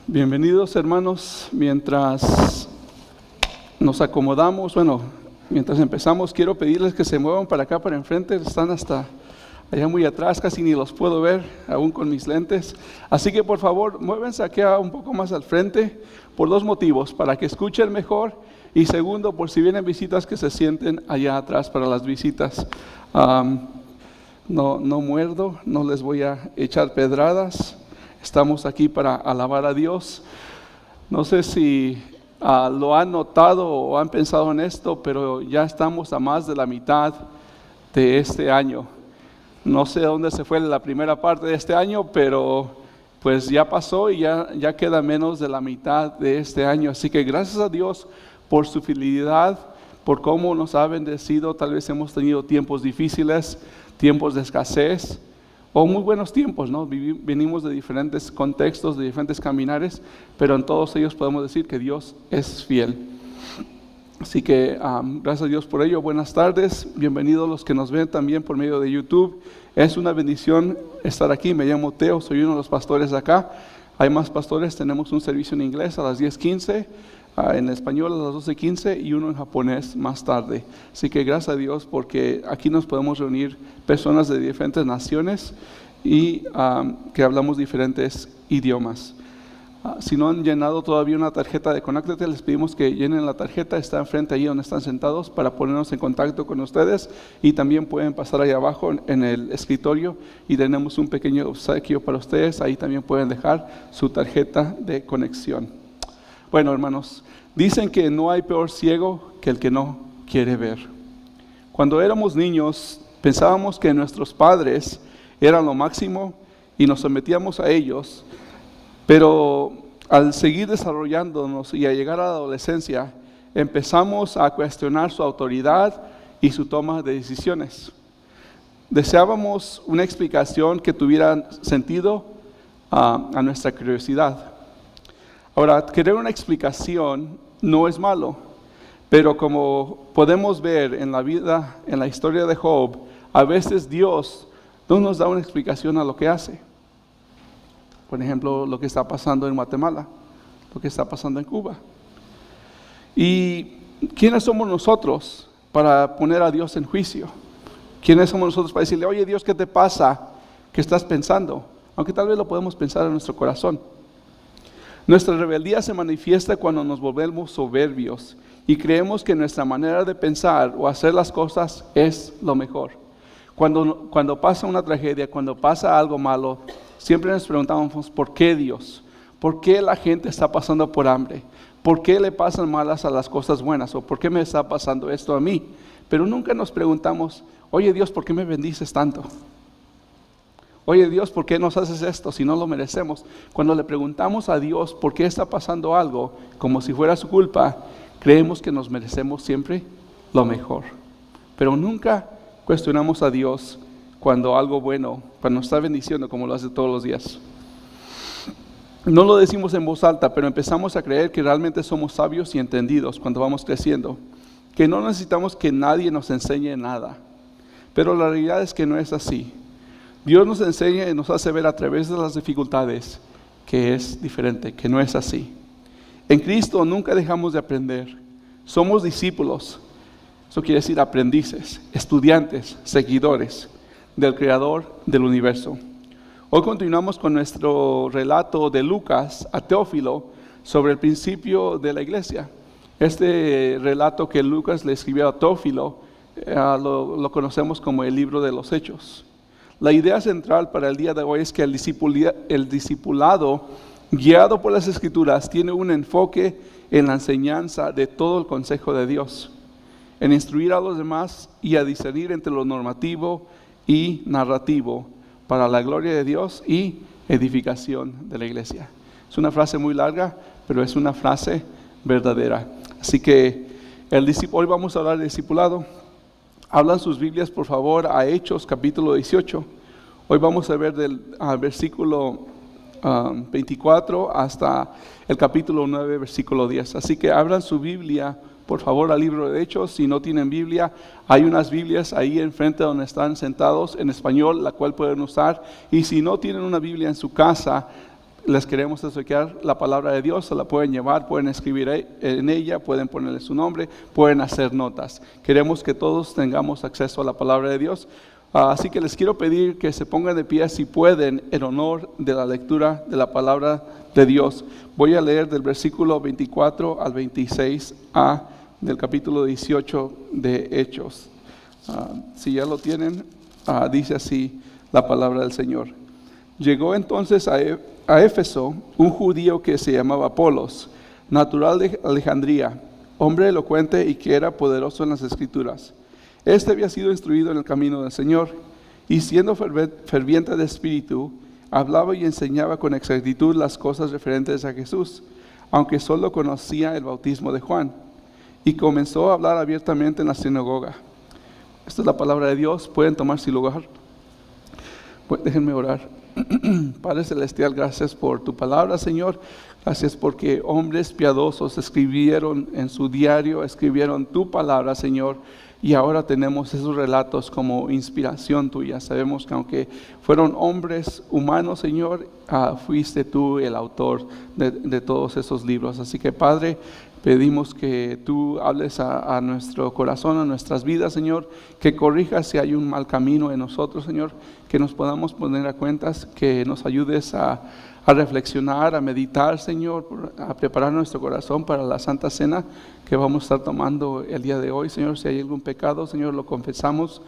Bienvenidos, hermanos. Mientras nos acomodamos, mientras empezamos, quiero pedirles que se muevan para acá, para enfrente. Están hasta allá muy atrás, casi ni los puedo ver, aún con mis lentes. Así que por favor, muévense aquí un poco más al frente, por dos motivos: para que escuchen mejor, y segundo, por si vienen visitas, que se sienten allá atrás para las visitas. No muerdo, no les voy a echar pedradas. Estamos aquí para alabar a Dios. No sé si lo han notado o han pensado en esto, pero ya estamos a más de la mitad de este año. No sé dónde se fue la primera parte de este año, pero pues ya pasó y ya queda menos de la mitad de este año. Así que gracias a Dios por su fidelidad, por cómo nos ha bendecido. Tal vez hemos tenido tiempos difíciles, tiempos de escasez, o muy buenos tiempos, ¿no? Venimos de diferentes contextos, de diferentes caminares, pero en todos ellos podemos decir que Dios es fiel. Así que gracias a Dios por ello. Buenas tardes, bienvenidos los que nos ven también por medio de YouTube. Es una bendición estar aquí. Me llamo Teo, soy uno de los pastores de acá. Hay más pastores, tenemos un servicio en inglés a las 10:15, en español a las 12:15 y uno en japonés más tarde. Así que gracias a Dios, porque aquí nos podemos reunir personas de diferentes naciones y que hablamos diferentes idiomas. Si no han llenado todavía una tarjeta de Conéctate, les pedimos que llenen la tarjeta. Está enfrente ahí donde están sentados, para ponernos en contacto con ustedes, y también pueden pasar ahí abajo en el escritorio y tenemos un pequeño obsequio para ustedes. Ahí también pueden dejar su tarjeta de conexión. Bueno, hermanos, dicen que no hay peor ciego que el que no quiere ver. Cuando éramos niños, pensábamos que nuestros padres eran lo máximo y nos sometíamos a ellos, pero al seguir desarrollándonos y a llegar a la adolescencia, empezamos a cuestionar su autoridad y su toma de decisiones. Deseábamos una explicación que tuviera sentido a nuestra curiosidad. Ahora, querer una explicación no es malo, pero como podemos ver en la vida, en la historia de Job, a veces Dios no nos da una explicación a lo que hace. Por ejemplo, lo que está pasando en Guatemala, lo que está pasando en Cuba. ¿Y quiénes somos nosotros para poner a Dios en juicio? ¿Quiénes somos nosotros para decirle: oye Dios, ¿qué te pasa? ¿Qué estás pensando? Aunque tal vez lo podemos pensar en nuestro corazón. Nuestra rebeldía se manifiesta cuando nos volvemos soberbios y creemos que nuestra manera de pensar o hacer las cosas es lo mejor. Cuando pasa una tragedia, cuando pasa algo malo, siempre nos preguntamos: ¿por qué Dios? ¿Por qué la gente está pasando por hambre? ¿Por qué le pasan malas a las cosas buenas? ¿O por qué me está pasando esto a mí? Pero nunca nos preguntamos: oye Dios, ¿por qué me bendices tanto? Oye Dios, ¿por qué nos haces esto si no lo merecemos? Cuando le preguntamos a Dios por qué está pasando algo, como si fuera su culpa, creemos que nos merecemos siempre lo mejor. Pero nunca cuestionamos a Dios cuando algo bueno, cuando nos está bendiciendo, como lo hace todos los días. No lo decimos en voz alta, pero empezamos a creer que realmente somos sabios y entendidos cuando vamos creciendo, que no necesitamos que nadie nos enseñe nada. Pero la realidad es que no es así. Dios nos enseña y nos hace ver a través de las dificultades que es diferente, que no es así. En Cristo nunca dejamos de aprender. Somos discípulos. Eso quiere decir aprendices, estudiantes, seguidores del Creador del universo. Hoy continuamos con nuestro relato de Lucas a Teófilo sobre el principio de la iglesia. Este relato que Lucas le escribió a Teófilo lo conocemos como el libro de los Hechos. La idea central para el día de hoy es que el discipulado, guiado por las Escrituras, tiene un enfoque en la enseñanza de todo el consejo de Dios, en instruir a los demás y a discernir entre lo normativo y narrativo para la gloria de Dios y edificación de la iglesia. Es una frase muy larga, pero es una frase verdadera. Así que hoy vamos a hablar de discipulado. Hablan sus Biblias, por favor, a Hechos capítulo 18. Hoy vamos a ver del versículo 24 hasta el capítulo 9, versículo 10. Así que abran su Biblia, por favor, al libro de Hechos. Si no tienen Biblia, hay unas Biblias ahí enfrente donde están sentados en español, la cual pueden usar. Y si no tienen una Biblia en su casa, les queremos explicar la palabra de Dios, se la pueden llevar, pueden escribir en ella, pueden ponerle su nombre, pueden hacer notas. Queremos que todos tengamos acceso a la palabra de Dios. Así que les quiero pedir que se pongan de pie si pueden en honor de la lectura de la palabra de Dios. Voy a leer del versículo 24 al 26a del capítulo 18 de Hechos. Si ya lo tienen, dice así la palabra del Señor. Llegó entonces a Éfeso un judío que se llamaba Apolos, natural de Alejandría, hombre elocuente y que era poderoso en las Escrituras. Este había sido instruido en el camino del Señor, y siendo ferviente de espíritu, hablaba y enseñaba con exactitud las cosas referentes a Jesús, aunque solo conocía el bautismo de Juan, y comenzó a hablar abiertamente en la sinagoga. Esta es la palabra de Dios. Pueden tomar su lugar. Déjenme orar. Padre Celestial, gracias por tu palabra, Señor. Gracias porque hombres piadosos escribieron en su diario, escribieron tu palabra, Señor. Y ahora tenemos esos relatos como inspiración tuya. Sabemos que aunque fueron hombres humanos, Señor, fuiste tú el autor de todos esos libros. Así que, Padre, pedimos que tú hables a nuestro corazón, a nuestras vidas, Señor, que corrijas si hay un mal camino en nosotros, Señor, que nos podamos poner a cuentas, que nos ayudes a reflexionar, a meditar, Señor, a preparar nuestro corazón para la Santa Cena que vamos a estar tomando el día de hoy, Señor. Si hay algún pecado, Señor, lo confesamos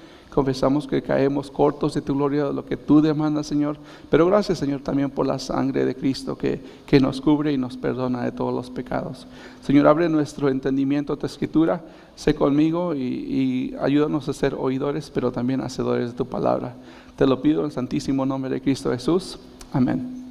que caemos cortos de tu gloria, de lo que tú demandas, Señor. Pero gracias, Señor, también por la sangre de Cristo que nos cubre y nos perdona de todos los pecados. Señor, abre nuestro entendimiento a tu Escritura, sé conmigo y ayúdanos a ser oidores, pero también hacedores de tu palabra. Te lo pido en el santísimo nombre de Cristo Jesús. Amén.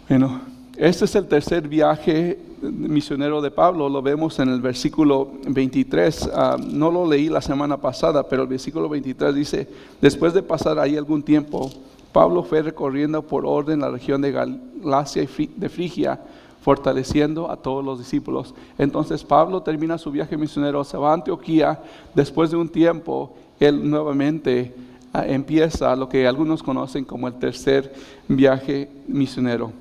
Bueno, este es el tercer viaje misionero de Pablo. Lo vemos en el versículo 23. No lo leí la semana pasada, pero el versículo 23 dice: después de pasar ahí algún tiempo, Pablo fue recorriendo por orden la región de Galacia y de Frigia, fortaleciendo a todos los discípulos. Entonces Pablo termina su viaje misionero, se va a Antioquía. Después de un tiempo, él nuevamente empieza lo que algunos conocen como el tercer viaje misionero.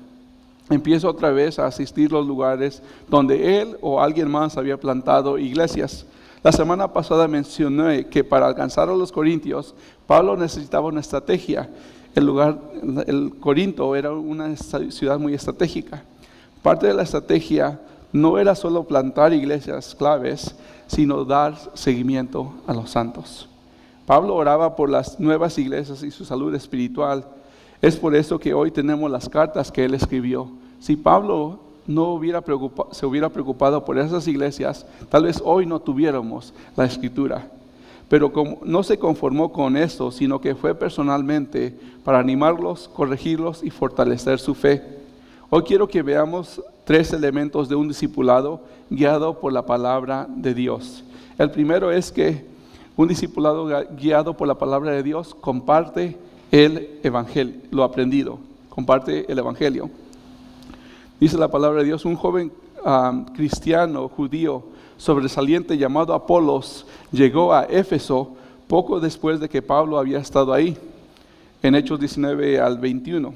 Empieza otra vez a asistir a los lugares donde él o alguien más había plantado iglesias. La semana pasada mencioné que para alcanzar a los corintios, Pablo necesitaba una estrategia. El Corinto era una ciudad muy estratégica. Parte de la estrategia no era solo plantar iglesias claves, sino dar seguimiento a los santos. Pablo oraba por las nuevas iglesias y su salud espiritual. Es por eso que hoy tenemos las cartas que él escribió. Si Pablo no se hubiera preocupado por esas iglesias, tal vez hoy no tuviéramos la Escritura. Pero como no se conformó con eso, sino que fue personalmente para animarlos, corregirlos y fortalecer su fe. Hoy quiero que veamos 3 elementos de un discipulado guiado por la palabra de Dios. El primero es que un discipulado guiado por la palabra de Dios comparte el evangelio, lo aprendido, comparte el evangelio. Dice la palabra de Dios: un joven cristiano judío sobresaliente llamado Apolos llegó a Éfeso poco después de que Pablo había estado ahí, en Hechos 19 al 21.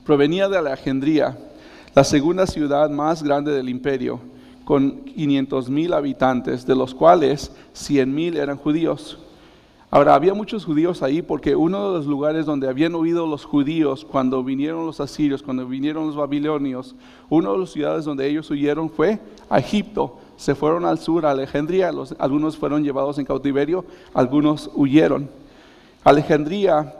Provenía de Alejandría, la segunda ciudad más grande del imperio, con 500,000 habitantes, de los cuales 100,000 eran judíos. Ahora, había muchos judíos ahí porque uno de los lugares donde habían huido los judíos cuando vinieron los asirios, cuando vinieron los babilonios, una de las ciudades donde ellos huyeron fue a Egipto. Se fueron al sur, a Alejandría. Algunos fueron llevados en cautiverio, algunos huyeron. Alejandría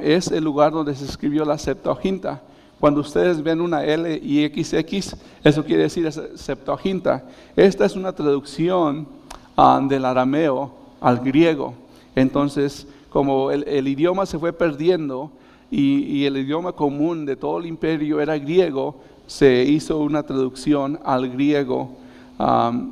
es el lugar donde se escribió la Septuaginta. Cuando ustedes ven una L y XX, eso quiere decir Septuaginta. Esta es una traducción del arameo al griego. Entonces, como el idioma se fue perdiendo y el idioma común de todo el imperio era griego, se hizo una traducción al griego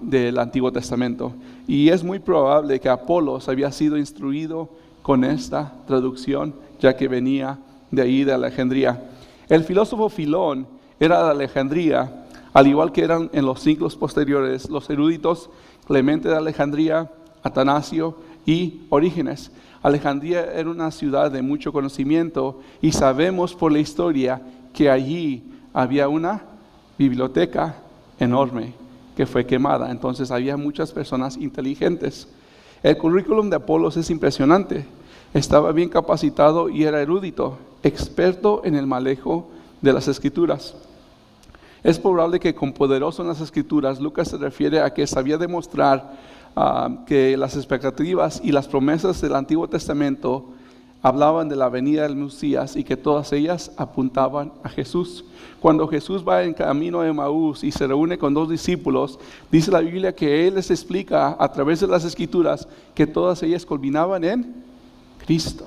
del Antiguo Testamento. Y es muy probable que Apolos había sido instruido con esta traducción, ya que venía de ahí, de Alejandría. El filósofo Filón era de Alejandría, al igual que eran en los siglos posteriores los eruditos Clemente de Alejandría, Atanasio y Orígenes. Alejandría era una ciudad de mucho conocimiento y sabemos por la historia que allí había una biblioteca enorme que fue quemada. Entonces había muchas personas inteligentes. El currículum de Apolos es impresionante. Estaba bien capacitado y era erudito, experto en el manejo de las Escrituras. Es probable que con poderoso en las Escrituras, Lucas se refiere a que sabía demostrar que las expectativas y las promesas del Antiguo Testamento hablaban de la venida del Mesías y que todas ellas apuntaban a Jesús. Cuando Jesús va en camino a Emaús y se reúne con 2 discípulos, dice la Biblia que Él les explica a través de las Escrituras que todas ellas culminaban en Cristo.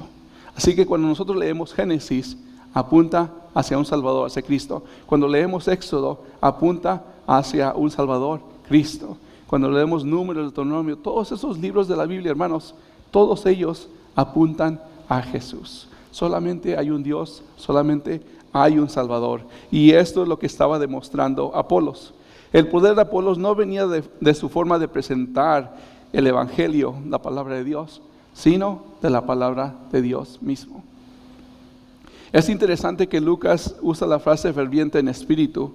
Así que cuando nosotros leemos Génesis, apunta hacia un Salvador, hacia Cristo. Cuando leemos Éxodo, apunta hacia un Salvador, Cristo. Cuando leemos Números, Deuteronomio, todos esos libros de la Biblia, hermanos, todos ellos apuntan a Jesús. Solamente hay un Dios, solamente hay un Salvador. Y esto es lo que estaba demostrando Apolos. El poder de Apolos no venía de su forma de presentar el Evangelio, la palabra de Dios, sino de la palabra de Dios mismo. Es interesante que Lucas usa la frase ferviente en espíritu.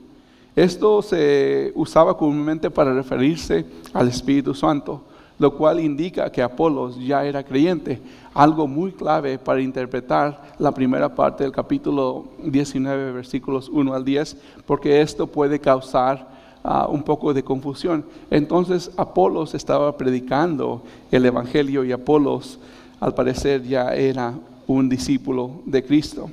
Esto se usaba comúnmente para referirse al Espíritu Santo, lo cual indica que Apolos ya era creyente, algo muy clave para interpretar la primera parte del capítulo 19, versículos 1 al 10, porque esto puede causar un poco de confusión. Entonces Apolos estaba predicando el Evangelio y Apolos al parecer ya era un discípulo de Cristo.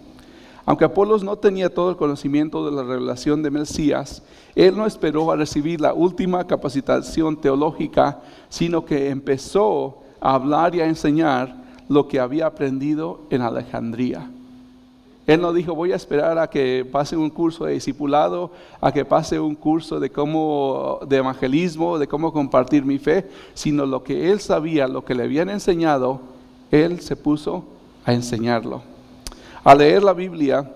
Aunque Apolos no tenía todo el conocimiento de la revelación de Mesías, él no esperó a recibir la última capacitación teológica, sino que empezó a hablar y a enseñar lo que había aprendido en Alejandría. Él no dijo, voy a esperar a que pase un curso de discipulado, a que pase un curso de evangelismo, de cómo compartir mi fe, sino lo que él sabía, lo que le habían enseñado, él se puso a enseñarlo. Al leer la Biblia,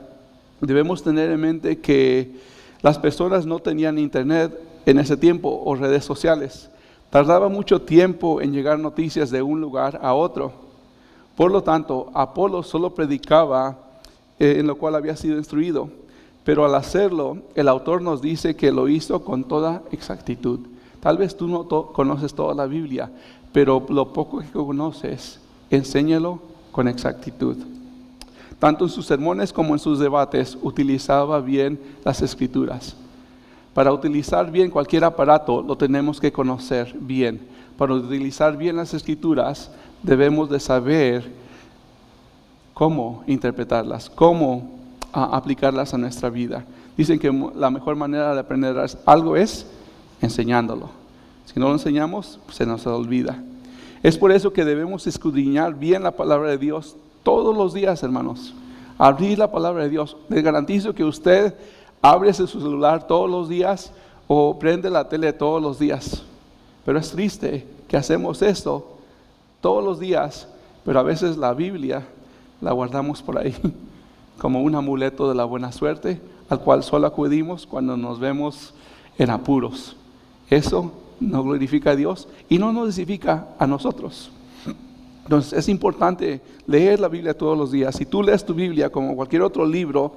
debemos tener en mente que las personas no tenían internet en ese tiempo o redes sociales. Tardaba mucho tiempo en llegar noticias de un lugar a otro. Por lo tanto, Apolos solo predicaba en lo cual había sido instruido. Pero al hacerlo, el autor nos dice que lo hizo con toda exactitud. Tal vez tú no conoces toda la Biblia, pero lo poco que conoces, enséñalo con exactitud. Tanto en sus sermones como en sus debates utilizaba bien las Escrituras. Para utilizar bien cualquier aparato lo tenemos que conocer bien. Para utilizar bien las Escrituras debemos de saber cómo interpretarlas, cómo aplicarlas a nuestra vida. Dicen que la mejor manera de aprender algo es enseñándolo. Si no lo enseñamos, se nos olvida. Es por eso que debemos escudriñar bien la palabra de Dios todos los días, hermanos. Abrir la palabra de Dios. Les garantizo que usted abre su celular todos los días o prende la tele todos los días. Pero es triste que hacemos esto todos los días, pero a veces la Biblia la guardamos por ahí como un amuleto de la buena suerte, al cual solo acudimos cuando nos vemos en apuros. Eso no glorifica a Dios y no nos edifica a nosotros. Entonces es importante leer la Biblia todos los días. Si tú lees tu Biblia como cualquier otro libro,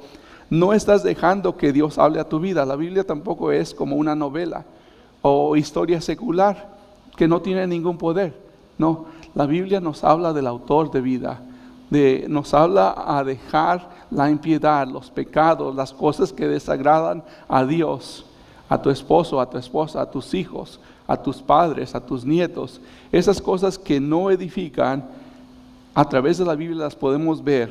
no estás dejando que Dios hable a tu vida. La Biblia tampoco es como una novela o historia secular que no tiene ningún poder. No, la Biblia nos habla del autor de vida, nos habla a dejar la impiedad, los pecados, las cosas que desagradan a Dios, a tu esposo, a tu esposa, a tus hijos, a tus padres, a tus nietos. Esas cosas que no edifican, a través de la Biblia las podemos ver.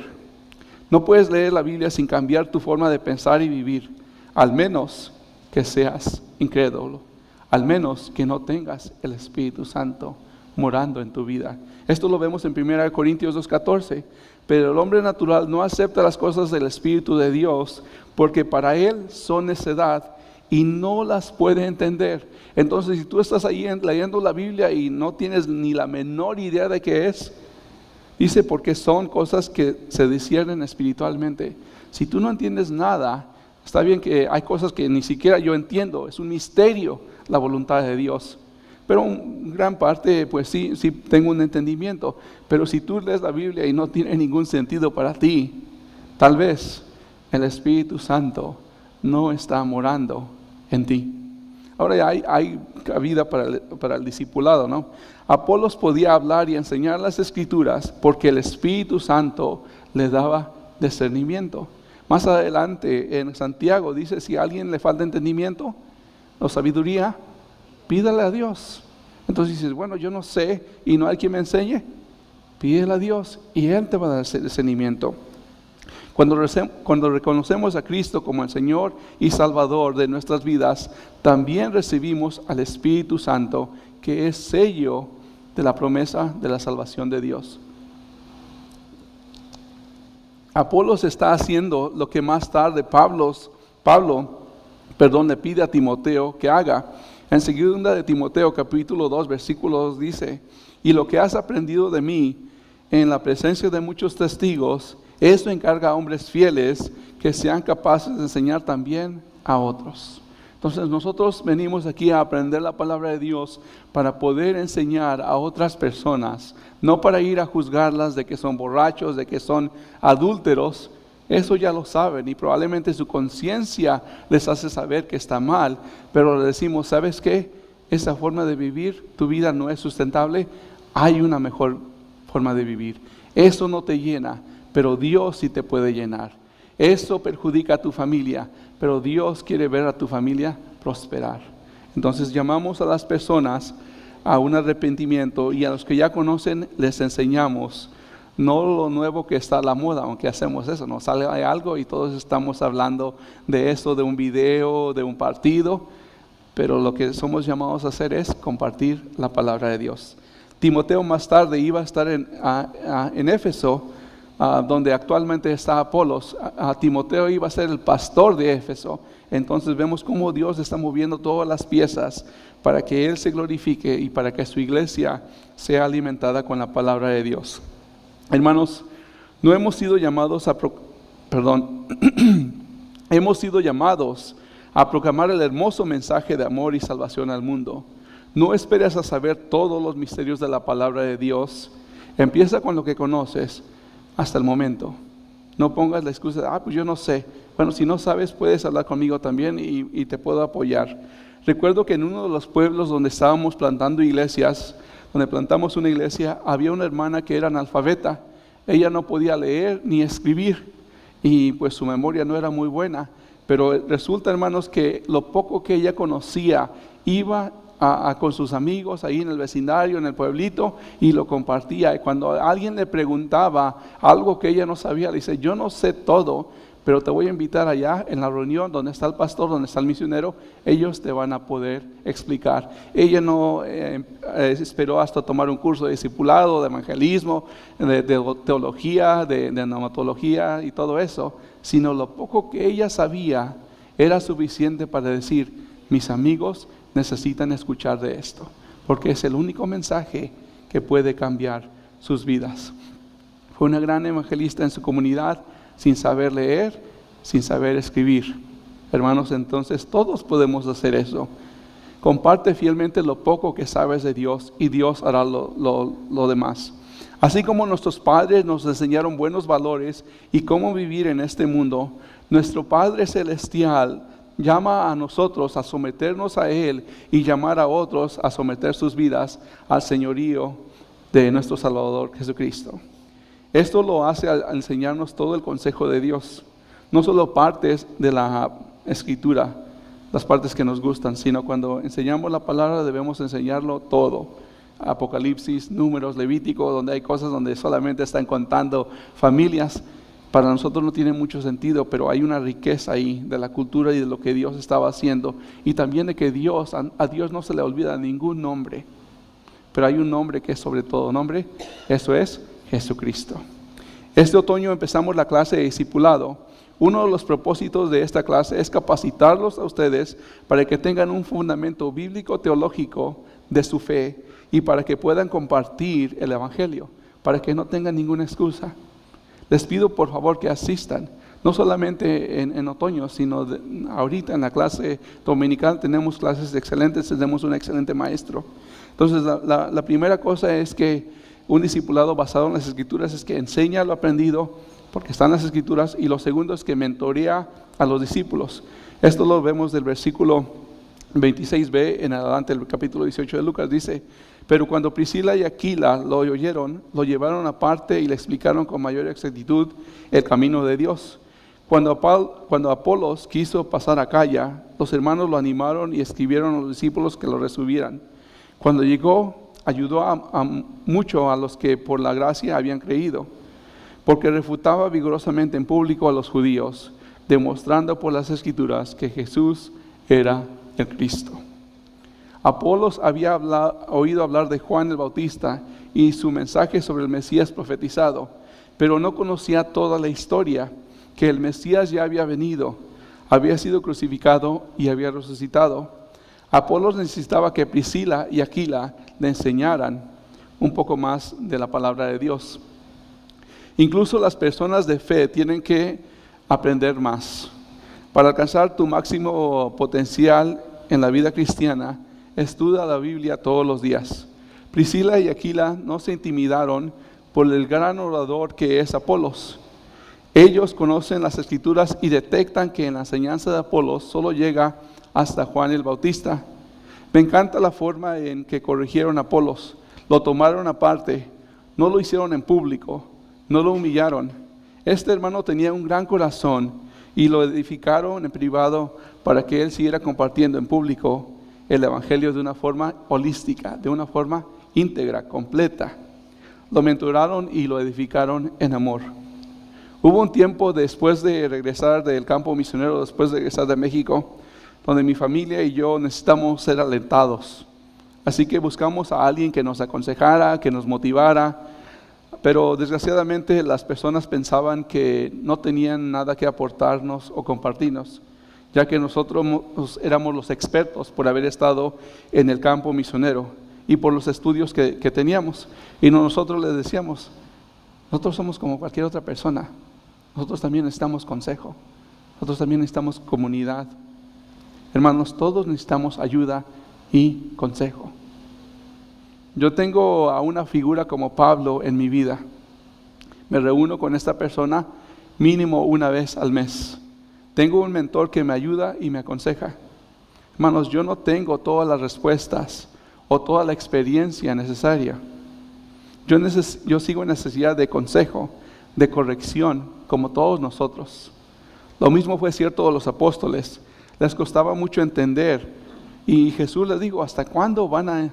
No puedes leer la Biblia sin cambiar tu forma de pensar y vivir, al menos que seas incrédulo, al menos que no tengas el Espíritu Santo morando en tu vida. Esto lo vemos en 1 Corintios 2:14. Pero el hombre natural no acepta las cosas del Espíritu de Dios, porque para él son necedad y no las puede entender. Entonces, si tú estás ahí leyendo la Biblia y no tienes ni la menor idea de qué es, dice porque son cosas que se disciernen espiritualmente. Si tú no entiendes nada, está bien que hay cosas que ni siquiera yo entiendo, es un misterio la voluntad de Dios. Pero en gran parte, pues sí tengo un entendimiento. Pero si tú lees la Biblia y no tiene ningún sentido para ti, tal vez el Espíritu Santo no está morando en ti. Ahora hay cabida para el discipulado, ¿no? Apolos podía hablar y enseñar las Escrituras porque el Espíritu Santo le daba discernimiento. Más adelante en Santiago dice, si a alguien le falta entendimiento o sabiduría, pídale a Dios. Entonces dices, bueno, yo no sé y no hay quien me enseñe. Pídele a Dios y Él te va a dar ese discernimiento. Cuando reconocemos a Cristo como el Señor y Salvador de nuestras vidas, también recibimos al Espíritu Santo, que es sello de la promesa de la salvación de Dios. Apolos está haciendo lo que más tarde Pablo le pide a Timoteo que haga. En 2 de Timoteo capítulo 2 versículo 2 dice, y lo que has aprendido de mí en la presencia de muchos testigos, esto encarga a hombres fieles que sean capaces de enseñar también a otros. Entonces nosotros venimos aquí a aprender la palabra de Dios para poder enseñar a otras personas, no para ir a juzgarlas de que son borrachos, de que son adúlteros. Eso ya lo saben y probablemente su conciencia les hace saber que está mal, pero le decimos, ¿sabes qué? Esa forma de vivir, tu vida no es sustentable, hay una mejor forma de vivir. Eso no te llena, pero Dios sí te puede llenar. Eso perjudica a tu familia, pero Dios quiere ver a tu familia prosperar. Entonces llamamos a las personas a un arrepentimiento y a los que ya conocen les enseñamos, no lo nuevo que está a la moda, aunque hacemos eso, nos sale algo y todos estamos hablando de eso, de un video, de un partido, pero lo que somos llamados a hacer es compartir la palabra de Dios. Timoteo más tarde iba a estar en Éfeso, donde actualmente está Apolos. Timoteo iba a ser el pastor de Éfeso. Entonces vemos cómo Dios está moviendo todas las piezas para que Él se glorifique y para que su iglesia sea alimentada con la palabra de Dios. Hermanos, no hemos sido llamados hemos sido llamados a proclamar el hermoso mensaje de amor y salvación al mundo. No esperes a saber todos los misterios de la palabra de Dios. Empieza con lo que conoces hasta el momento. No pongas la excusa de, pues yo no sé. Bueno, si no sabes, puedes hablar conmigo también y te puedo apoyar. Recuerdo que en uno de los pueblos donde estábamos plantando iglesias, donde plantamos una iglesia, había una hermana que era analfabeta. Ella no podía leer ni escribir y pues su memoria no era muy buena. Pero resulta, hermanos, que lo poco que ella conocía, iba con sus amigos ahí en el vecindario, en el pueblito, y lo compartía. Y cuando alguien le preguntaba algo que ella no sabía, le dice, yo no sé todo, pero te voy a invitar allá en la reunión donde está el pastor, donde está el misionero, ellos te van a poder explicar. Ella no esperó hasta tomar un curso de discipulado, de evangelismo, de teología, de neumatología y todo eso, sino lo poco que ella sabía era suficiente para decir, mis amigos necesitan escuchar de esto, porque es el único mensaje que puede cambiar sus vidas. Fue una gran evangelista en su comunidad, sin saber leer, sin saber escribir. Hermanos, entonces todos podemos hacer eso. Comparte fielmente lo poco que sabes de Dios y Dios hará lo demás. Así como nuestros padres nos enseñaron buenos valores y cómo vivir en este mundo, nuestro Padre Celestial llama a nosotros a someternos a Él y llamar a otros a someter sus vidas al señorío de nuestro Salvador Jesucristo. Esto lo hace al enseñarnos todo el consejo de Dios, no solo partes de la Escritura, las partes que nos gustan, sino cuando enseñamos la palabra debemos enseñarlo todo. Apocalipsis, Números, Levítico, donde hay cosas donde solamente están contando familias. Para nosotros no tiene mucho sentido, pero hay una riqueza ahí de la cultura y de lo que Dios estaba haciendo. Y también de que a Dios no se le olvida ningún nombre. Pero hay un nombre que es sobre todo nombre, eso es Jesucristo. Este otoño empezamos la clase de discipulado. Uno de los propósitos de esta clase es capacitarlos a ustedes para que tengan un fundamento bíblico teológico de su fe y para que puedan compartir el evangelio, para que no tengan ninguna excusa. Les pido por favor que asistan, no solamente en otoño, sino ahorita en la clase dominical tenemos clases excelentes, tenemos un excelente maestro. Entonces la primera cosa es que un discipulado basado en las Escrituras es que enseña lo aprendido porque están las Escrituras, y lo segundo es que mentorea a los discípulos. Esto lo vemos del versículo 26b en adelante, el capítulo 18 de Lucas, dice: pero cuando Priscila y Aquila lo oyeron, lo llevaron aparte y le explicaron con mayor exactitud el camino de Dios. Cuando Apolos quiso pasar a Acaya, los hermanos lo animaron y escribieron a los discípulos que lo recibieran. Cuando llegó, ayudó mucho a los que por la gracia habían creído, porque refutaba vigorosamente en público a los judíos, demostrando por las Escrituras que Jesús era el Cristo. Apolos había oído hablar de Juan el Bautista y su mensaje sobre el Mesías profetizado, pero no conocía toda la historia, que el Mesías ya había venido, había sido crucificado y había resucitado. Apolos necesitaba que Priscila y Aquila le enseñaran un poco más de la palabra de Dios. Incluso las personas de fe tienen que aprender más. Para alcanzar tu máximo potencial en la vida cristiana, estudia la Biblia todos los días. Priscila y Aquila no se intimidaron por el gran orador que es Apolos. Ellos conocen las Escrituras y detectan que en la enseñanza de Apolos solo llega hasta Juan el Bautista. Me encanta la forma en que corrigieron a Apolos. Lo tomaron aparte, no lo hicieron en público, no lo humillaron. Este hermano tenía un gran corazón y lo edificaron en privado para que él siguiera compartiendo en público el Evangelio de una forma holística, de una forma íntegra, completa. Lo mentoraron y lo edificaron en amor. Hubo un tiempo después de regresar del campo misionero, después de regresar de México, donde mi familia y yo necesitamos ser alentados. Así que buscamos a alguien que nos aconsejara, que nos motivara, pero desgraciadamente las personas pensaban que no tenían nada que aportarnos o compartirnos, ya que nosotros éramos los expertos por haber estado en el campo misionero y por los estudios que teníamos. Y nosotros les decíamos: nosotros somos como cualquier otra persona, nosotros también necesitamos consejo, nosotros también necesitamos comunidad. Hermanos, todos necesitamos ayuda y consejo. Yo tengo a una figura como Pablo en mi vida. Me reúno con esta persona mínimo una vez al mes. Tengo un mentor que me ayuda y me aconseja. Hermanos, yo no tengo todas las respuestas o toda la experiencia necesaria. Yo sigo en necesidad de consejo, de corrección, como todos nosotros. Lo mismo fue cierto de los apóstoles. Les costaba mucho entender. Y Jesús les dijo: ¿hasta cuándo van a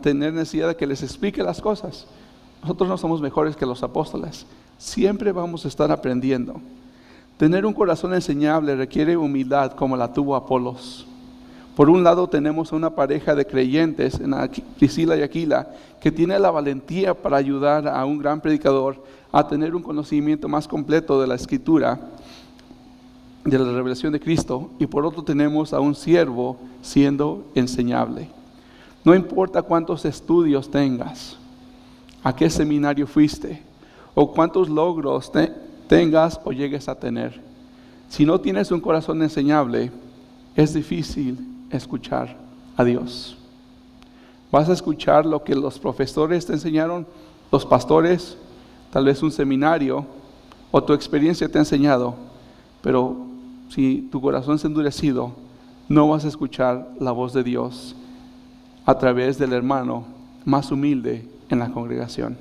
tener necesidad de que les explique las cosas? Nosotros no somos mejores que los apóstoles. Siempre vamos a estar aprendiendo. Tener un corazón enseñable requiere humildad como la tuvo Apolos. Por un lado tenemos una pareja de creyentes, Priscila y Aquila, que tiene la valentía para ayudar a un gran predicador a tener un conocimiento más completo de la Escritura, de la revelación de Cristo. Y por otro tenemos a un siervo siendo enseñable. No importa cuántos estudios tengas, a qué seminario fuiste, o cuántos logros tengas o llegues a tener. Si no tienes un corazón enseñable, es difícil escuchar a Dios. Vas a escuchar lo que los profesores te enseñaron, los pastores, tal vez un seminario, o tu experiencia te ha enseñado, pero si tu corazón es endurecido, no vas a escuchar la voz de Dios a través del hermano más humilde en la congregación.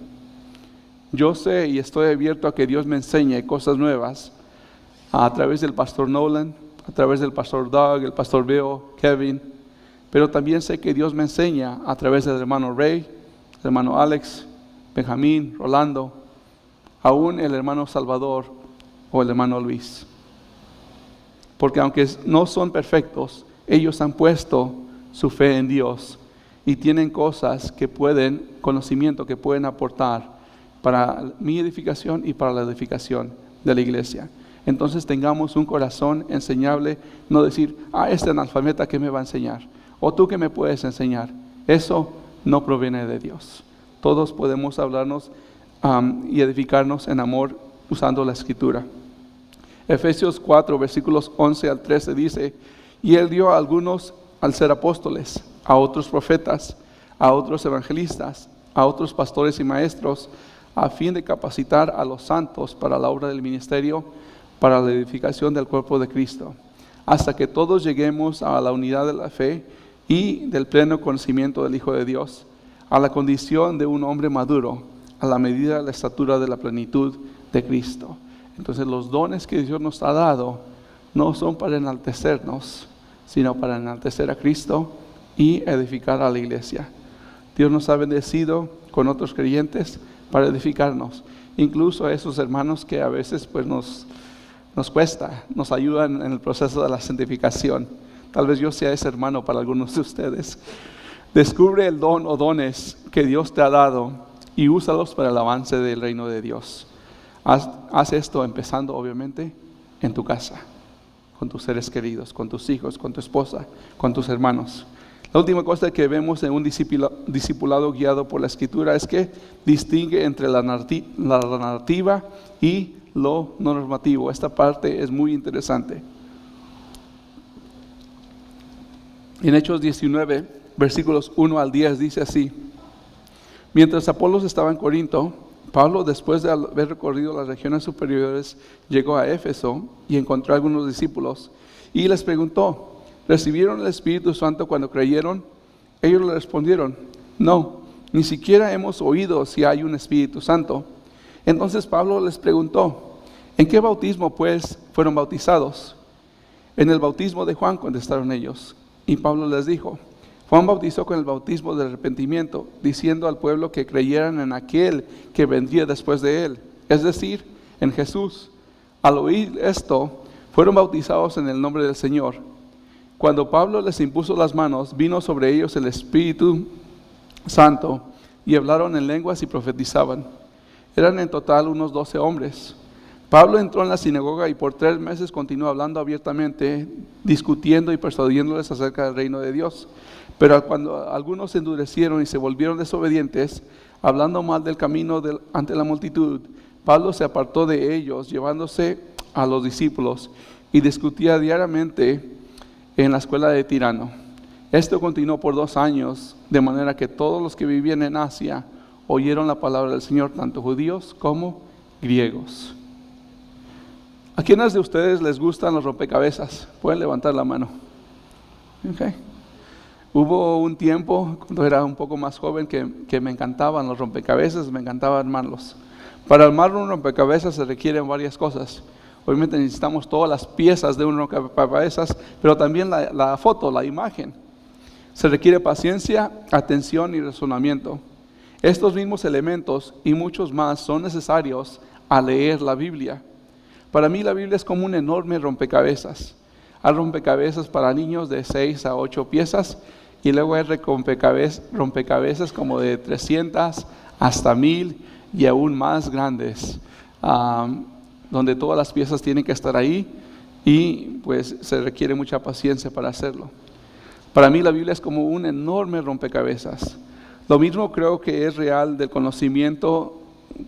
Yo sé y estoy abierto a que Dios me enseñe cosas nuevas a través del pastor Nolan, a través del pastor Doug, el pastor Bill, Kevin, pero también sé que Dios me enseña a través del hermano Ray, el hermano Alex, Benjamín, Rolando, aún el hermano Salvador o el hermano Luis. Porque aunque no son perfectos, ellos han puesto su fe en Dios y tienen cosas conocimiento que pueden aportar para mi edificación y para la edificación de la iglesia. Entonces tengamos un corazón enseñable, no decir: este analfabeta, ¿qué me va a enseñar? O tú, ¿qué me puedes enseñar? Eso no proviene de Dios. Todos podemos hablarnos y edificarnos en amor usando la Escritura. Efesios 4, versículos 11 al 13 dice: y Él dio a algunos al ser apóstoles, a otros profetas, a otros evangelistas, a otros pastores y maestros, a fin de capacitar a los santos para la obra del ministerio, para la edificación del cuerpo de Cristo, hasta que todos lleguemos a la unidad de la fe y del pleno conocimiento del Hijo de Dios, a la condición de un hombre maduro, a la medida de la estatura de la plenitud de Cristo. Entonces los dones que Dios nos ha dado no son para enaltecernos, sino para enaltecer a Cristo y edificar a la iglesia. Dios nos ha bendecido con otros creyentes para edificarnos, incluso a esos hermanos que a veces pues nos cuesta, nos ayudan en el proceso de la santificación. Tal vez yo sea ese hermano para algunos de ustedes. Descubre el don o dones que Dios te ha dado y úsalos para el avance del reino de Dios. Haz esto empezando obviamente en tu casa, con tus seres queridos, con tus hijos, con tu esposa, con tus hermanos. La última cosa que vemos en un discipulado guiado por la Escritura es que distingue entre la narrativa y lo no normativo. Esta parte es muy interesante. En Hechos 19, versículos 1 al 10 dice así: mientras Apolos estaba en Corinto, Pablo, después de haber recorrido las regiones superiores, llegó a Éfeso y encontró a algunos discípulos y les preguntó: ¿recibieron el Espíritu Santo cuando creyeron? Ellos le respondieron: no, ni siquiera hemos oído si hay un Espíritu Santo. Entonces Pablo les preguntó: ¿en qué bautismo pues fueron bautizados? En el bautismo de Juan, contestaron ellos. Y Pablo les dijo: Juan bautizó con el bautismo de arrepentimiento, diciendo al pueblo que creyeran en aquel que vendría después de él, es decir, en Jesús. Al oír esto, fueron bautizados en el nombre del Señor. Cuando Pablo les impuso las manos, vino sobre ellos el Espíritu Santo, y hablaron en lenguas y profetizaban. Eran en total unos 12 hombres. Pablo entró en la sinagoga y por 3 meses continuó hablando abiertamente, discutiendo y persuadiéndoles acerca del reino de Dios. Pero cuando algunos se endurecieron y se volvieron desobedientes, hablando mal del camino ante la multitud, Pablo se apartó de ellos, llevándose a los discípulos, y discutía diariamente en la escuela de Tirano. Esto continuó por 2 años, de manera que todos los que vivían en Asia oyeron la palabra del Señor, tanto judíos como griegos. ¿A quiénes de ustedes les gustan los rompecabezas? Pueden levantar la mano. Okay. Hubo un tiempo, cuando era un poco más joven, que me encantaban los rompecabezas, me encantaba armarlos. Para armar un rompecabezas se requieren varias cosas. Obviamente necesitamos todas las piezas de un rompecabezas, pero también la foto, la imagen. Se requiere paciencia, atención y razonamiento. Estos mismos elementos y muchos más son necesarios al leer la Biblia. Para mí la Biblia es como un enorme rompecabezas. Hay rompecabezas para niños de 6 a 8 piezas y luego hay rompecabezas como de 300 hasta 1000 y aún más grandes, donde todas las piezas tienen que estar ahí y pues se requiere mucha paciencia para hacerlo. Para mí la Biblia es como un enorme rompecabezas. Lo mismo creo que es real del conocimiento,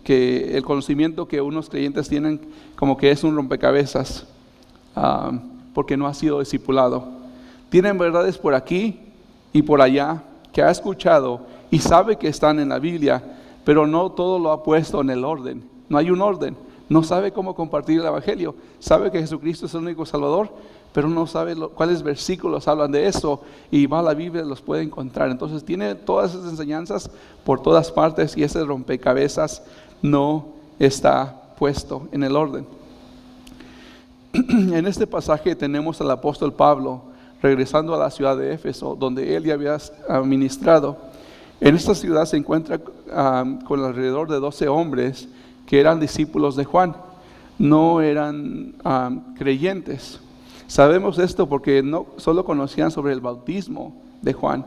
que el conocimiento que unos creyentes tienen como que es un rompecabezas, porque no ha sido discipulado. Tienen verdades por aquí y por allá que ha escuchado y sabe que están en la Biblia, pero no todo lo ha puesto en el orden. No hay un orden. No sabe cómo compartir el Evangelio. Sabe que Jesucristo es el único Salvador, pero no sabe cuáles versículos hablan de eso, y va a la Biblia y los puede encontrar. Entonces tiene todas esas enseñanzas por todas partes y ese rompecabezas no está puesto en el orden. En este pasaje tenemos al apóstol Pablo regresando a la ciudad de Éfeso, donde él ya había ministrado. En esta ciudad se encuentra con alrededor de 12 hombres que eran discípulos de Juan, no eran creyentes. Sabemos esto porque no solo conocían sobre el bautismo de Juan.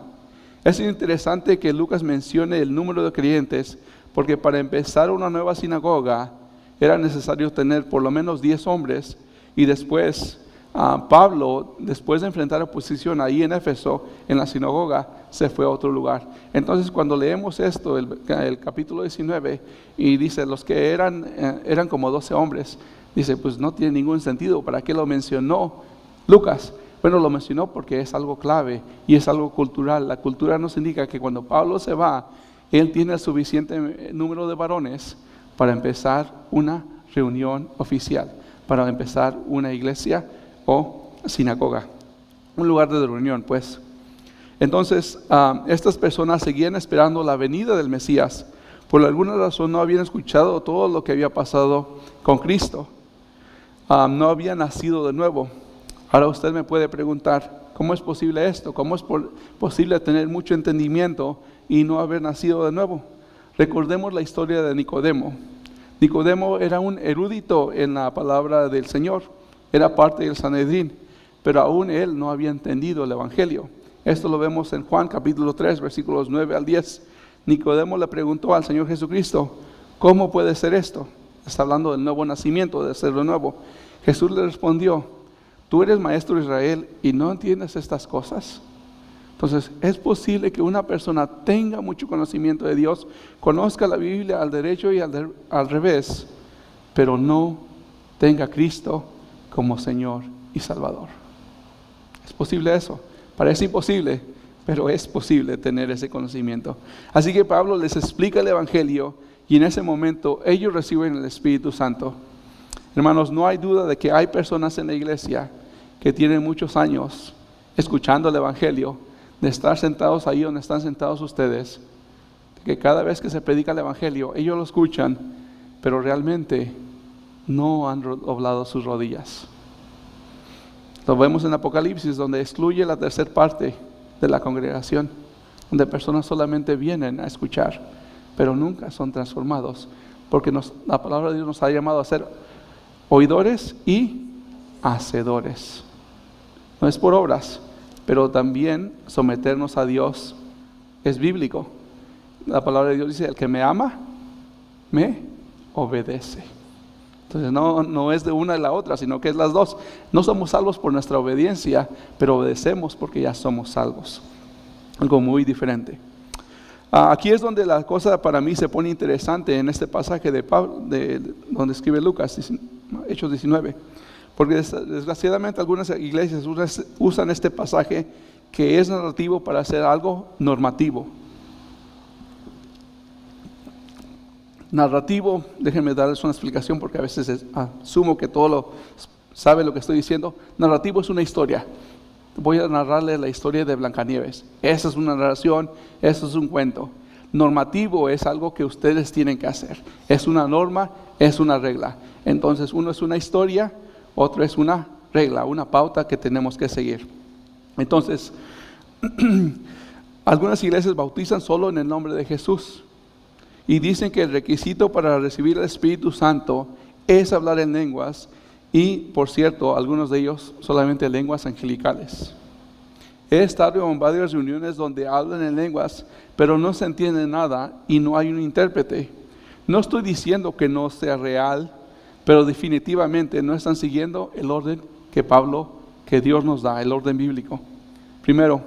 Es interesante que Lucas mencione el número de creyentes, porque para empezar una nueva sinagoga era necesario tener por lo menos 10 hombres, y después Pablo, después de enfrentar oposición ahí en Éfeso, en la sinagoga, se fue a otro lugar. Entonces cuando leemos esto, el capítulo 19, y dice los que eran como 12 hombres, dice pues no tiene ningún sentido. ¿Para qué lo mencionó Lucas? Bueno, lo mencionó porque es algo clave y es algo cultural. La cultura nos indica que cuando Pablo se va, él tiene el suficiente número de varones para empezar una reunión oficial, para empezar una iglesia o sinagoga, un lugar de reunión, pues. Entonces, estas personas seguían esperando la venida del Mesías. Por alguna razón no habían escuchado todo lo que había pasado con Cristo. No había nacido de nuevo. Ahora usted me puede preguntar, ¿cómo es posible esto? ¿Cómo es posible tener mucho entendimiento y no haber nacido de nuevo? Recordemos la historia de Nicodemo. Nicodemo era un erudito en la palabra del Señor, era parte del Sanedrín, pero aún él no había entendido el Evangelio. Esto lo vemos en Juan capítulo 3, versículos 9 al 10. Nicodemo le preguntó al Señor Jesucristo, ¿cómo puede ser esto? Está hablando del nuevo nacimiento, de ser de nuevo. Jesús le respondió, ¿tú eres maestro de Israel y no entiendes estas cosas? Entonces, es posible que una persona tenga mucho conocimiento de Dios, conozca la Biblia al derecho y al revés, pero no tenga a Cristo como Señor y Salvador. ¿Es posible eso? Parece imposible, pero es posible tener ese conocimiento. Así que Pablo les explica el Evangelio y en ese momento ellos reciben el Espíritu Santo. Hermanos, no hay duda de que hay personas en la iglesia que tienen muchos años escuchando el Evangelio, de estar sentados ahí donde están sentados ustedes, que cada vez que se predica el Evangelio, ellos lo escuchan, pero realmente no han doblado sus rodillas. Lo vemos en Apocalipsis, donde excluye la tercera parte de la congregación, donde personas solamente vienen a escuchar, pero nunca son transformados, porque la palabra de Dios nos ha llamado a ser oidores y hacedores. No es por obras, pero también someternos a Dios es bíblico. La palabra de Dios dice, el que me ama, me obedece. Entonces no es de una y la otra, sino que es las dos. No somos salvos por nuestra obediencia, pero obedecemos porque ya somos salvos. Algo muy diferente. Aquí es donde la cosa para mí se pone interesante en este pasaje de Pablo, donde escribe Lucas, Hechos 19. Porque desgraciadamente algunas iglesias usan este pasaje que es narrativo para hacer algo normativo. Narrativo, déjenme darles una explicación porque a veces asumo que sabe lo que estoy diciendo. Narrativo es una historia. Voy a narrarles la historia de Blancanieves. Esa es una narración, eso es un cuento. Normativo es algo que ustedes tienen que hacer. Es una norma, es una regla. Entonces uno es una historia, otro es una regla, una pauta que tenemos que seguir. Entonces, algunas iglesias bautizan solo en el nombre de Jesús y dicen que el requisito para recibir el Espíritu Santo es hablar en lenguas y, por cierto, algunos de ellos solamente lenguas angelicales. He estado en varias reuniones donde hablan en lenguas, pero no se entiende nada y no hay un intérprete. No estoy diciendo que no sea real, pero definitivamente no están siguiendo el orden que Dios nos da, el orden bíblico. Primero,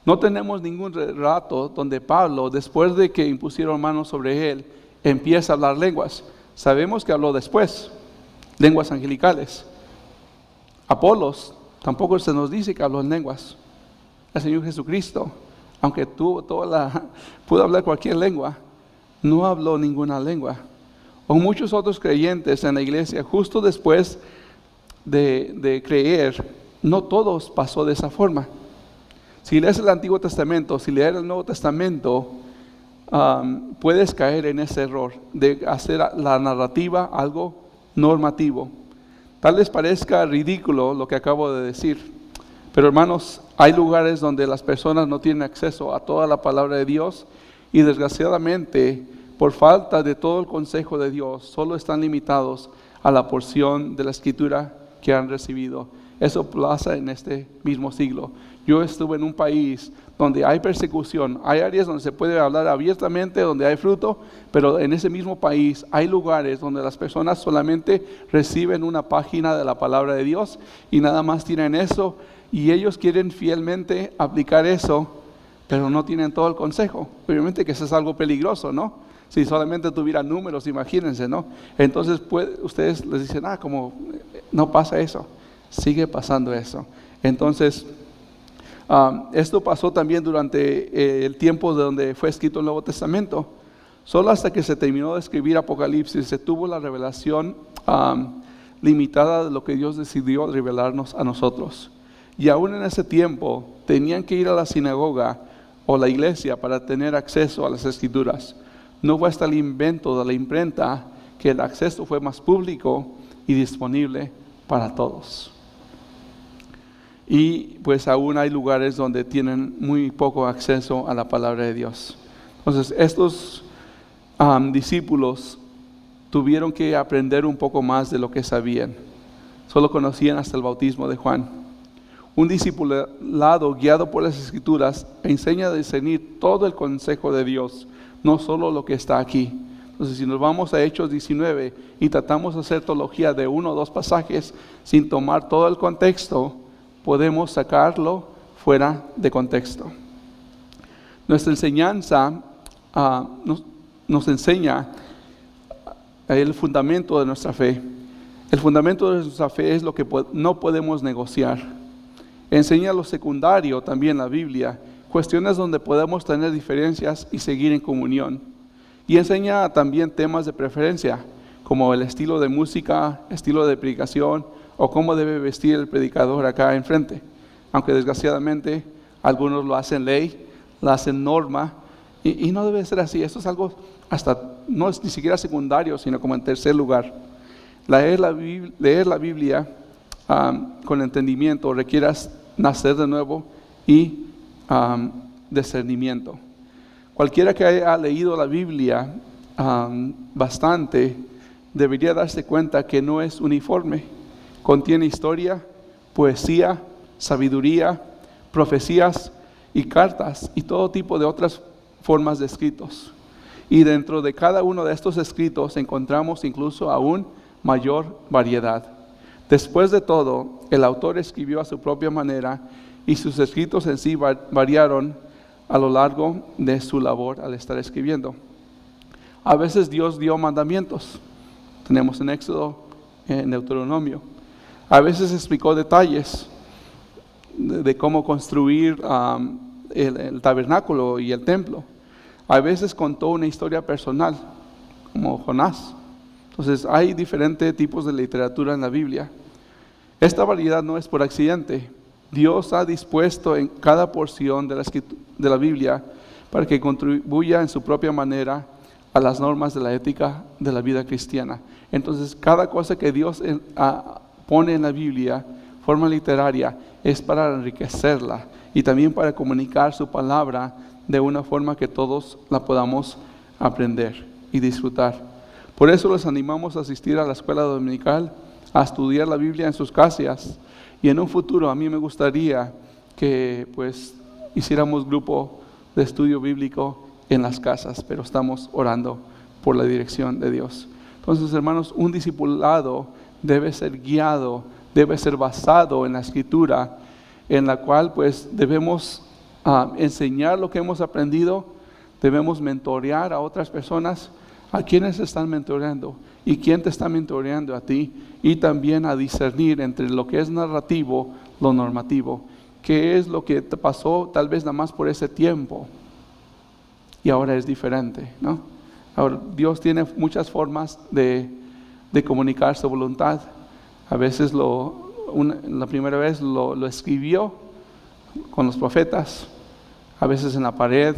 no tenemos ningún relato donde Pablo, después de que impusieron manos sobre él, empieza a hablar lenguas. Sabemos que habló después, lenguas angelicales. Apolos, tampoco se nos dice que habló en lenguas. El Señor Jesucristo, aunque pudo hablar cualquier lengua, no habló ninguna lengua. O muchos otros creyentes en la iglesia, justo después de creer, no todos pasó de esa forma. Si lees el Antiguo Testamento, si lees el Nuevo Testamento, puedes caer en ese error de hacer la narrativa algo normativo. Tal vez parezca ridículo lo que acabo de decir, pero hermanos, hay lugares donde las personas no tienen acceso a toda la palabra de Dios y desgraciadamente, por falta de todo el consejo de Dios, solo están limitados a la porción de la Escritura que han recibido. Eso pasa en este mismo siglo. Yo estuve en un país donde hay persecución, hay áreas donde se puede hablar abiertamente, donde hay fruto, pero en ese mismo país hay lugares donde las personas solamente reciben una página de la palabra de Dios y nada más tienen eso y ellos quieren fielmente aplicar eso, pero no tienen todo el consejo. Obviamente que eso es algo peligroso, ¿no? Si solamente tuvieran números, imagínense, ¿no? Entonces ustedes les dicen, como no pasa eso. Sigue pasando eso. Entonces, esto pasó también durante el tiempo de donde fue escrito el Nuevo Testamento. Solo hasta que se terminó de escribir Apocalipsis se tuvo la revelación limitada de lo que Dios decidió revelarnos a nosotros. Y aún en ese tiempo tenían que ir a la sinagoga o la iglesia para tener acceso a las Escrituras. No fue hasta el invento de la imprenta que el acceso fue más público y disponible para todos. Y pues aún hay lugares donde tienen muy poco acceso a la palabra de Dios. Entonces estos discípulos tuvieron que aprender un poco más de lo que sabían. Solo conocían hasta el bautismo de Juan. Un discipulado guiado por las Escrituras enseña a discernir todo el consejo de Dios, no solo lo que está aquí. Entonces, si nos vamos a Hechos 19 y tratamos de hacer teología de 1 o 2 pasajes sin tomar todo el contexto, podemos sacarlo fuera de contexto. Nuestra enseñanza nos enseña el fundamento de nuestra fe. El fundamento de nuestra fe es lo que no podemos negociar. Enseña lo secundario también la Biblia, cuestiones donde podemos tener diferencias y seguir en comunión. Y enseña también temas de preferencia, como el estilo de música, estilo de predicación, o cómo debe vestir el predicador acá enfrente. Aunque desgraciadamente algunos lo hacen ley, lo hacen norma, y no debe ser así. Esto es algo no es ni siquiera secundario, sino como en tercer lugar. Leer la Biblia con entendimiento requiere nacer de nuevo y discernimiento. Cualquiera que haya leído la Biblia bastante debería darse cuenta que no es uniforme. Contiene historia, poesía, sabiduría, profecías y cartas y todo tipo de otras formas de escritos. Y dentro de cada uno de estos escritos encontramos incluso aún mayor variedad. Después de todo, el autor escribió a su propia manera y sus escritos en sí variaron a lo largo de su labor al estar escribiendo. A veces Dios dio mandamientos. Tenemos en Éxodo, en Deuteronomio. A veces explicó detalles de cómo construir el tabernáculo y el templo. A veces contó una historia personal, como Jonás. Entonces hay diferentes tipos de literatura en la Biblia. Esta variedad no es por accidente. Dios ha dispuesto en cada porción de la Biblia para que contribuya en su propia manera a las normas de la ética de la vida cristiana. Entonces cada cosa que Dios pone en la Biblia, forma literaria, es para enriquecerla y también para comunicar su palabra de una forma que todos la podamos aprender y disfrutar. Por eso les animamos a asistir a la escuela dominical, a estudiar la Biblia en sus casas, y en un futuro a mí me gustaría que pues hiciéramos grupo de estudio bíblico en las casas, pero estamos orando por la dirección de Dios. Entonces, hermanos, un discipulado debe ser guiado, debe ser basado en la Escritura, en la cual pues debemos enseñar lo que hemos aprendido, debemos mentorear a otras personas. ¿A quiénes están mentoreando? ¿Y quién te está mentoreando a ti? Y también a discernir entre lo que es narrativo, lo normativo. ¿Qué es lo que te pasó tal vez nada más por ese tiempo? Y ahora es diferente, ¿no? Ahora Dios tiene muchas formas de comunicar su voluntad. A veces la primera vez lo escribió con los profetas, a veces en la pared,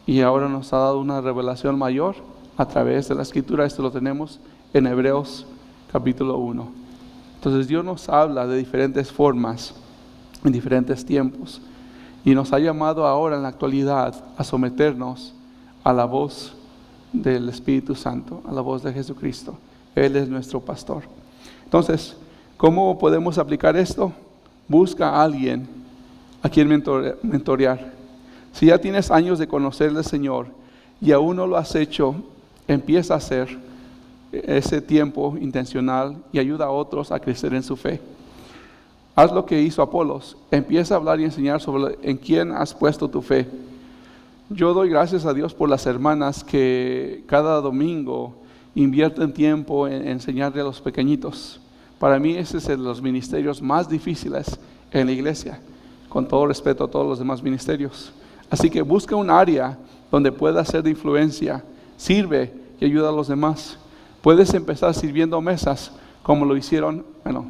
y ahora nos ha dado una revelación mayor a través de la Escritura. Esto lo tenemos en Hebreos capítulo 1. Entonces Dios nos habla de diferentes formas, en diferentes tiempos, y nos ha llamado ahora en la actualidad a someternos a la voz del Espíritu Santo, a la voz de Jesucristo. Él es nuestro pastor. Entonces, ¿cómo podemos aplicar esto? Busca a alguien a quien mentorear. Si ya tienes años de conocer al Señor y aún no lo has hecho, empieza a hacer ese tiempo intencional y ayuda a otros a crecer en su fe. Haz lo que hizo Apolos. Empieza a hablar y enseñar sobre en quién has puesto tu fe. Yo doy gracias a Dios por las hermanas que cada domingo invierten tiempo en enseñarle a los pequeñitos. Para mí ese es de los ministerios más difíciles en la iglesia, con todo respeto a todos los demás ministerios. Así que busca un área donde puedas ser de influencia. Sirve y ayuda a los demás. Puedes empezar sirviendo mesas, como lo hicieron, bueno,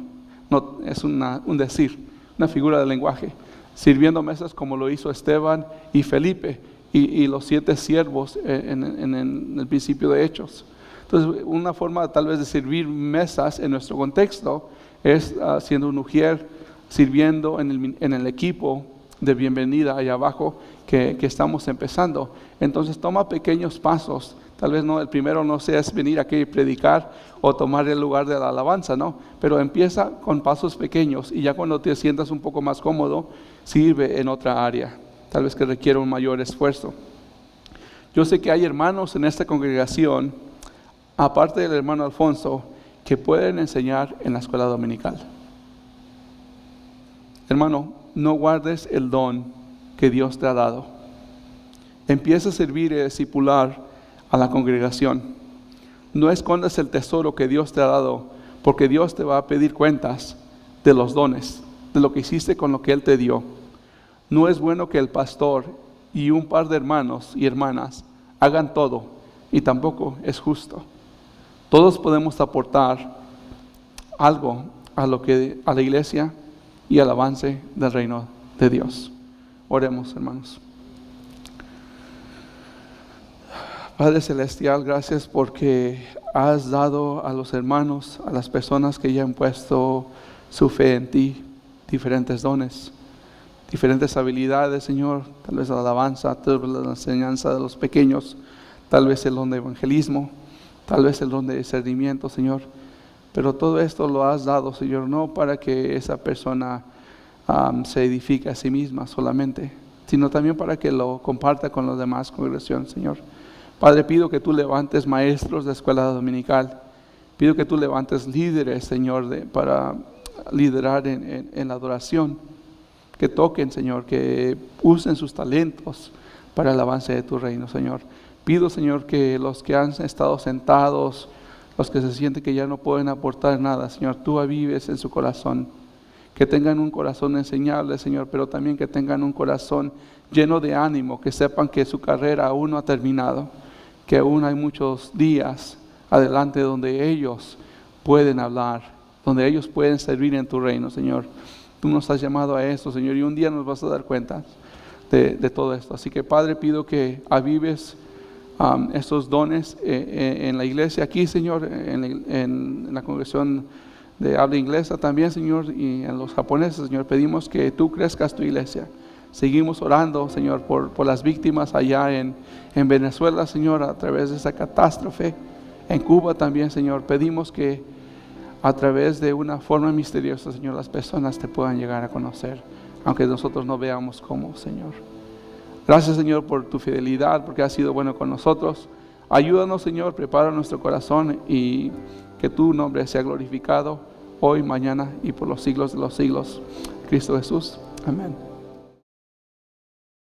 no es un decir, una figura de lenguaje. Sirviendo mesas como lo hizo Esteban y Felipe y los 7 siervos en el principio de Hechos. Entonces, una forma tal vez de servir mesas en nuestro contexto es siendo un ujier, sirviendo en el equipo de bienvenida allá abajo que estamos empezando. Entonces toma pequeños pasos. Tal vez no, el primero no sea es venir aquí y predicar o tomar el lugar de la alabanza, no, pero empieza con pasos pequeños y ya cuando te sientas un poco más cómodo, sirve en otra área, tal vez que requiera un mayor esfuerzo. Yo sé que hay hermanos en esta congregación, aparte del hermano Alfonso, que pueden enseñar en la escuela dominical. Hermano, no guardes el don que Dios te ha dado. Empieza a servir y a discipular a la congregación. No escondas el tesoro que Dios te ha dado, porque Dios te va a pedir cuentas de los dones, de lo que hiciste con lo que Él te dio. No es bueno que el pastor y un par de hermanos y hermanas hagan todo, y tampoco es justo. Todos podemos aportar algo a la iglesia y al avance del reino de Dios. Oremos, hermanos. Padre Celestial, gracias porque has dado a los hermanos, a las personas que ya han puesto su fe en ti, diferentes dones, diferentes habilidades, Señor, tal vez la alabanza, tal vez la enseñanza de los pequeños, tal vez el don de evangelismo, tal vez el don de discernimiento, Señor. Pero todo esto lo has dado, Señor, no para que esa persona se edifique a sí misma solamente, sino también para que lo comparta con los demás congregaciones, Señor. Padre, pido que tú levantes maestros de escuela dominical. Pido que tú levantes líderes, Señor, para liderar en la adoración. Que toquen, Señor, que usen sus talentos para el avance de tu reino, Señor. Pido, Señor, que los que han estado sentados, los que se sienten que ya no pueden aportar nada, Señor, tú avives en su corazón. Que tengan un corazón enseñable, Señor, pero también que tengan un corazón lleno de ánimo, que sepan que su carrera aún no ha terminado, que aún hay muchos días adelante donde ellos pueden hablar, donde ellos pueden servir en tu reino, Señor. Tú nos has llamado a esto, Señor, y un día nos vas a dar cuenta de todo esto. Así que, Padre, pido que avives estos dones en la iglesia aquí, Señor, en la congregación de habla inglesa también, Señor, y en los japoneses, Señor. Pedimos que tú crezcas tu iglesia. Seguimos orando, Señor, por las víctimas allá en Venezuela, Señor, a través de esa catástrofe. En Cuba también, Señor. Pedimos que a través de una forma misteriosa, Señor, las personas te puedan llegar a conocer, aunque nosotros no veamos cómo, Señor. Gracias, Señor, por tu fidelidad, porque has sido bueno con nosotros. Ayúdanos, Señor, prepara nuestro corazón y que tu nombre sea glorificado hoy, mañana y por los siglos de los siglos. Cristo Jesús. Amén.